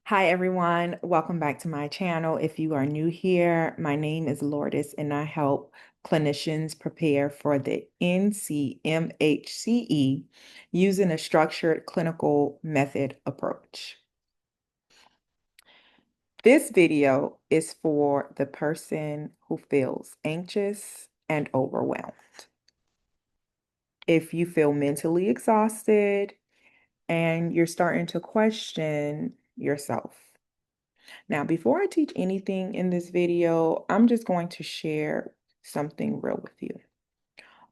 Hi, everyone. Welcome back to my channel. If you are new here, my name is Lourdes, and I help clinicians prepare for the NCMHCE using a structured clinical method approach. This video is for the person who feels anxious and overwhelmed. If you feel mentally exhausted and you're starting to question yourself. Now, before I teach anything in this video, I'm just going to share something real with you.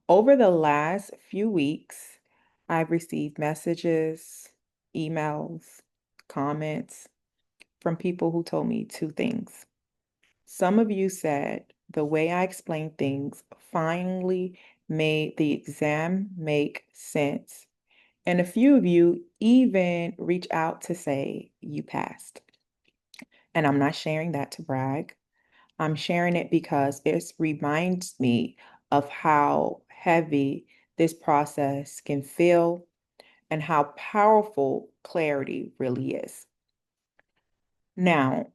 Over the last few weeks, I've received messages, emails, comments from people who told me two things. Some of you said the way I explained things finally made the exam make sense. And a few of you even reached out to say you passed. And I'm not sharing that to brag. I'm sharing it because it reminds me of how heavy this process can feel and how powerful clarity really is. Now,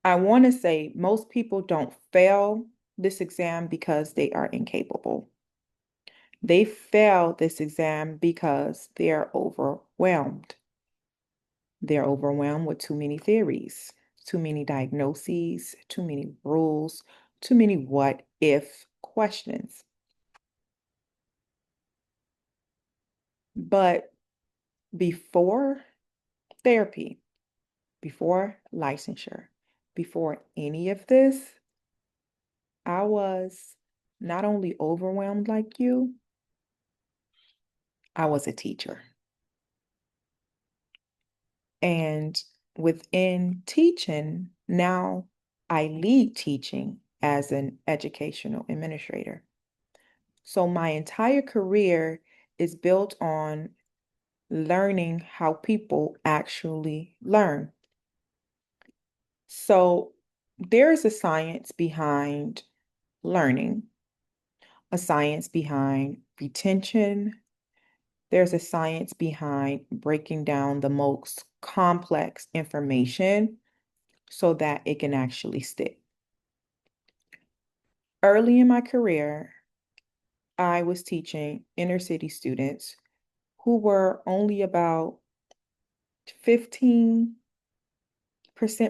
I want to say most people don't fail this exam because they are incapable. They fail this exam because they are overwhelmed. They're overwhelmed with too many theories, too many diagnoses, too many rules, too many what if questions. But before therapy, before licensure, before any of this, I was not only overwhelmed like you, I was a teacher. And within teaching, now I lead teaching as an educational administrator. So my entire career is built on learning how people actually learn. So there's a science behind learning, a science behind retention. There's a science behind breaking down the most complex information so that it can actually stick. Early in my career, I was teaching inner city students who were only about 15%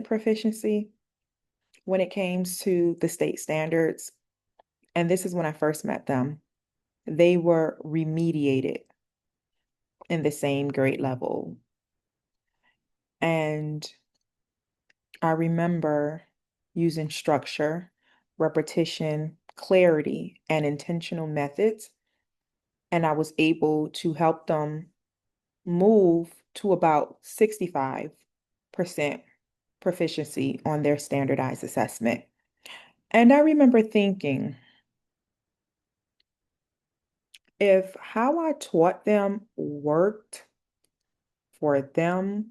proficiency when it came to the state standards. And this is when I first met them. They were remediated in the same grade level. And I remember using structure, repetition, clarity, and intentional methods. And I was able to help them move to about 65% proficiency on their standardized assessment. And I remember thinking, if how I taught them worked for them,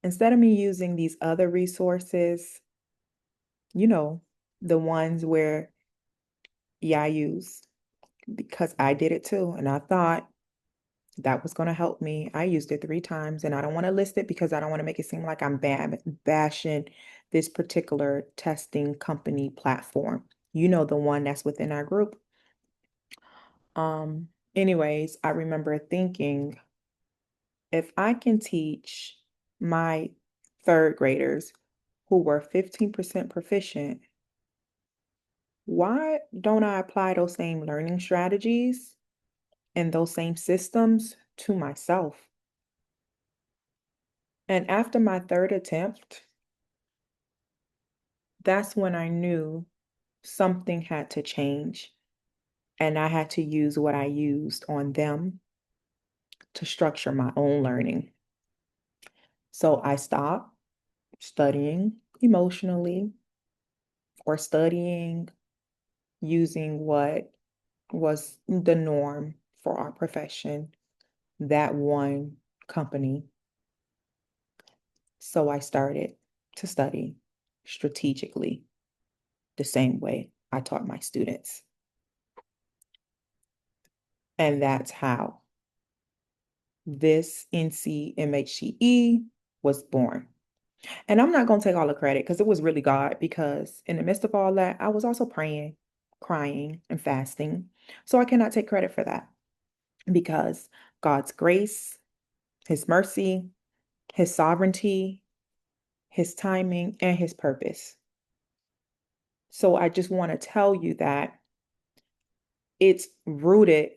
instead of me using these other resources, you know, the ones where, yeah, I use because I did it too. And I thought that was going to help me. I used it 3 times and I don't want to list it because I don't want to make it seem like I'm bashing this particular testing company platform. You know, the one that's within our group. Anyways, I remember thinking, if I can teach my third graders who were 15% proficient, why don't I apply those same learning strategies and those same systems to myself? And after my third attempt, that's when I knew something had to change. And I had to use what I used on them to structure my own learning. So I stopped studying emotionally or studying using what was the norm for our profession, that one company. So I started to study strategically the same way I taught my students. And that's how this NCMHCE was born. And I'm not going to take all the credit because it was really God, because in the midst of all that, I was also praying, crying, and fasting. So I cannot take credit for that, because God's grace, His mercy, His sovereignty, His timing, and His purpose. So I just want to tell you that it's rooted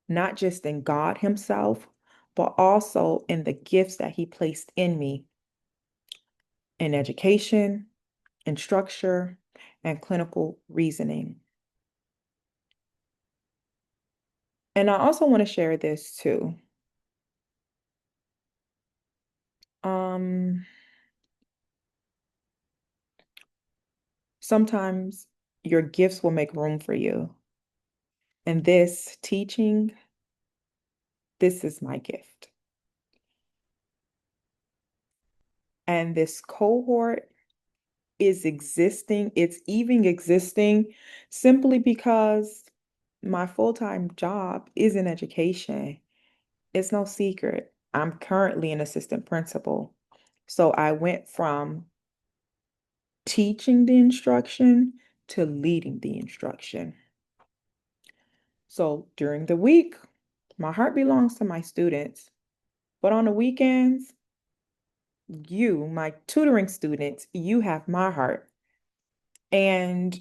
not just in God Himself, but also in the gifts that He placed in me in education, in structure, and clinical reasoning. And I also want to share this too. Um, Sometimes your gifts will make room for you. And this teaching, this is my gift. And this cohort is existing. It's even existing simply because my full-time job is in education. It's no secret. I'm currently an assistant principal. So I went from teaching the instruction to leading the instruction. So during the week, my heart belongs to my students. But on the weekends, you, my tutoring students, you have my heart. And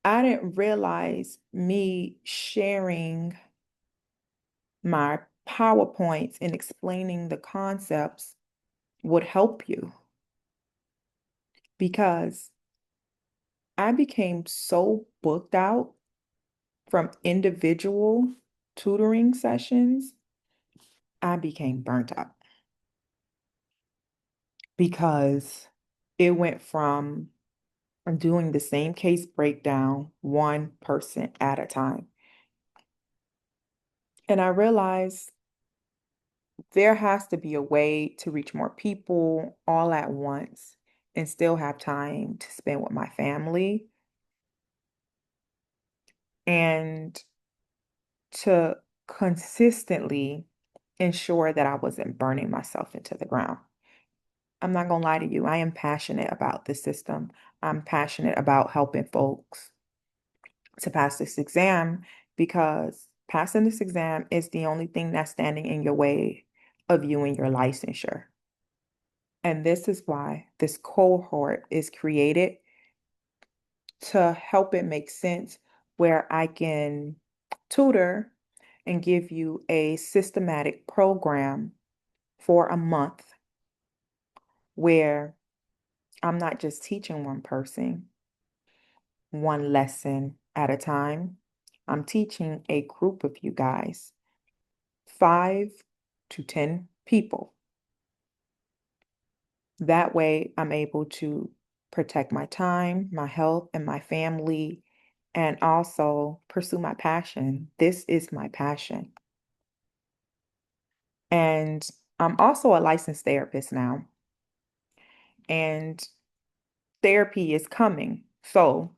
I didn't realize me sharing my PowerPoints and explaining the concepts would help you, because I became so booked out from individual tutoring sessions, I became burnt out, because it went from doing the same case breakdown one person at a time. And I realized there has to be a way to reach more people all at once and still have time to spend with my family, and to consistently ensure that I wasn't burning myself into the ground. I'm not going to lie to you. I am passionate about the system. I'm passionate about helping folks to pass this exam, because passing this exam is the only thing that's standing in your way of you and your licensure. And this is why this cohort is created, to help it make sense, where I can tutor and give you a systematic program for a month, where I'm not just teaching one person, one lesson at a time. I'm teaching a group of you guys, 5 to 10 people. That way, I'm able to protect my time, my health, and my family, and also pursue my passion. This is my passion. And I'm also a licensed therapist now, and therapy is coming. So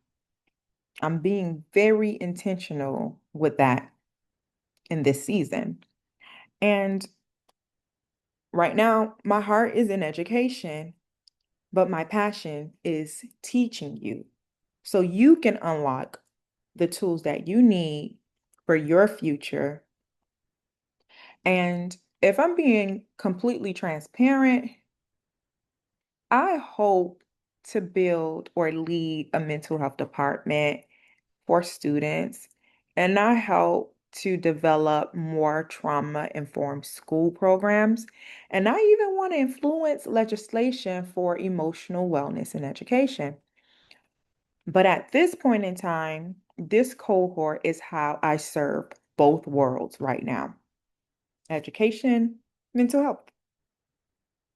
I'm being very intentional with that in this season. And right now, my heart is in education, but my passion is teaching you, so you can unlock the tools that you need for your future. And if I'm being completely transparent, I hope to build or lead a mental health department for students, and I hope to develop more trauma-informed school programs. And I even want to influence legislation for emotional wellness in education. But at this point in time, this cohort is how I serve both worlds right now: education, mental health,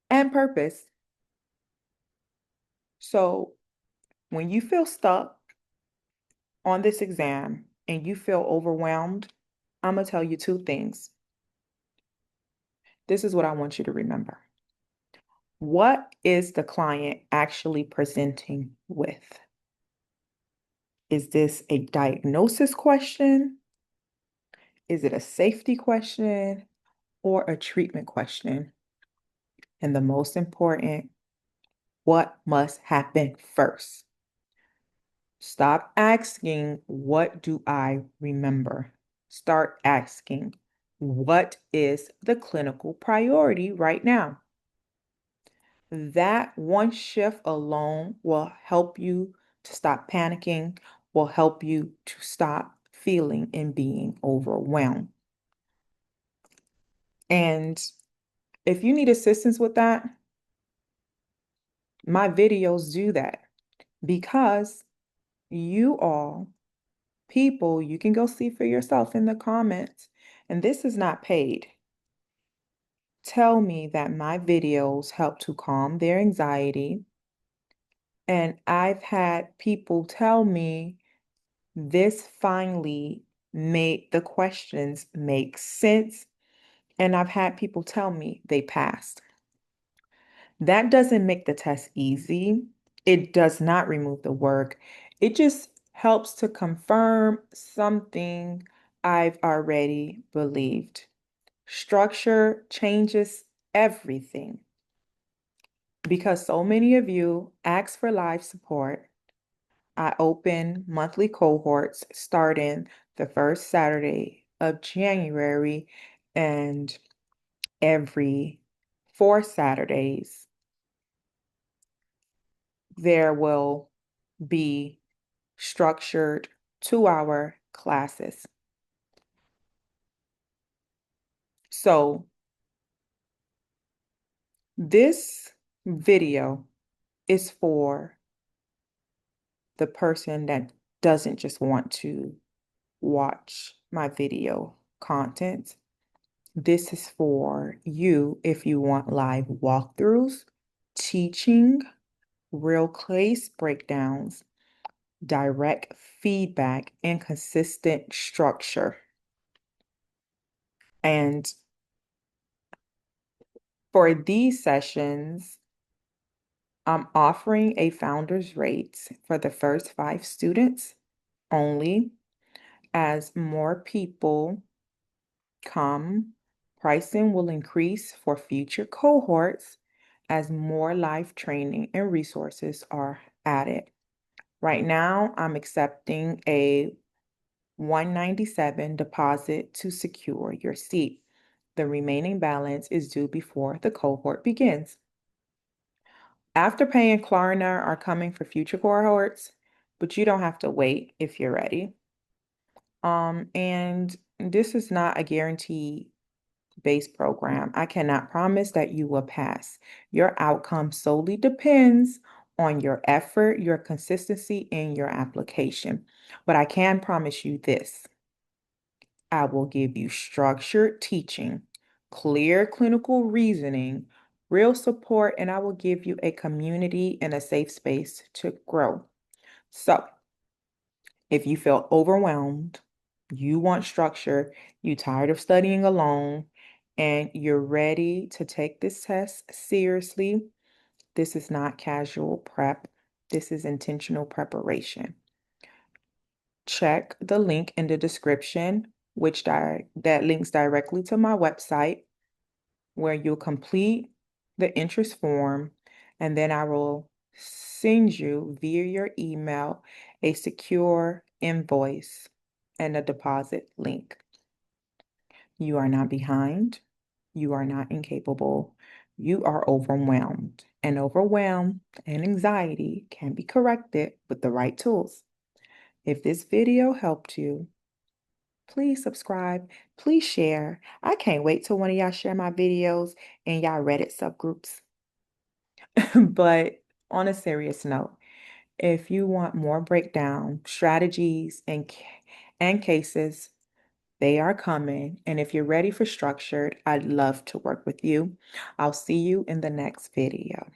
and purpose. So when you feel stuck on this exam and you feel overwhelmed, I'm going to tell you 2 things. This is what I want you to remember. What is the client actually presenting with? Is this a diagnosis question? Is it a safety question or a treatment question? And the most important, what must happen first? Stop asking, what do I remember? Start asking, what is the clinical priority right now? That one shift alone will help you to stop panicking, will help you to stop feeling and being overwhelmed. And if you need assistance with that, my videos do that because you all, people, you can go see for yourself in the comments, and this is not paid. Tell me that my videos help to calm their anxiety. And I've had people tell me this finally made the questions make sense. And I've had people tell me they passed. That doesn't make the test easy. It does not remove the work. It just helps to confirm something I've already believed. Structure changes everything. Because so many of you ask for live support, I open monthly cohorts starting the first Saturday of January and every 4 Saturdays. There will be structured 2-hour classes. So this video is for the person that doesn't just want to watch my video content. This is for you if you want live walkthroughs, teaching, real case breakdowns, direct feedback, and consistent structure. And for these sessions, I'm offering a founder's rate for the first 5 students only. As more people come, pricing will increase for future cohorts as more live training and resources are added. Right now, I'm accepting a $197 deposit to secure your seat. The remaining balance is due before the cohort begins. Afterpay and Klarna are coming for future cohorts, but you don't have to wait if you're ready. And this is not a guarantee-based program. I cannot promise that you will pass. Your outcome solely depends on your effort, your consistency, and your application. But I can promise you this. I will give you structured teaching, clear clinical reasoning, real support, and I will give you a community and a safe space to grow. So, if you feel overwhelmed, you want structure, you're tired of studying alone, and you're ready to take this test seriously, this is not casual prep. This is intentional preparation. Check the link in the description, that links directly to my website, where you'll complete the interest form, and then I will send you via your email a secure invoice and a deposit link. You are not behind. You are not incapable. You are overwhelmed. And overwhelm and anxiety can be corrected with the right tools. If this video helped you, please subscribe, please share. I can't wait till one of y'all share my videos in y'all Reddit subgroups. But on a serious note, if you want more breakdown, strategies, and cases, they are coming. And if you're ready for structured, I'd love to work with you. I'll see you in the next video.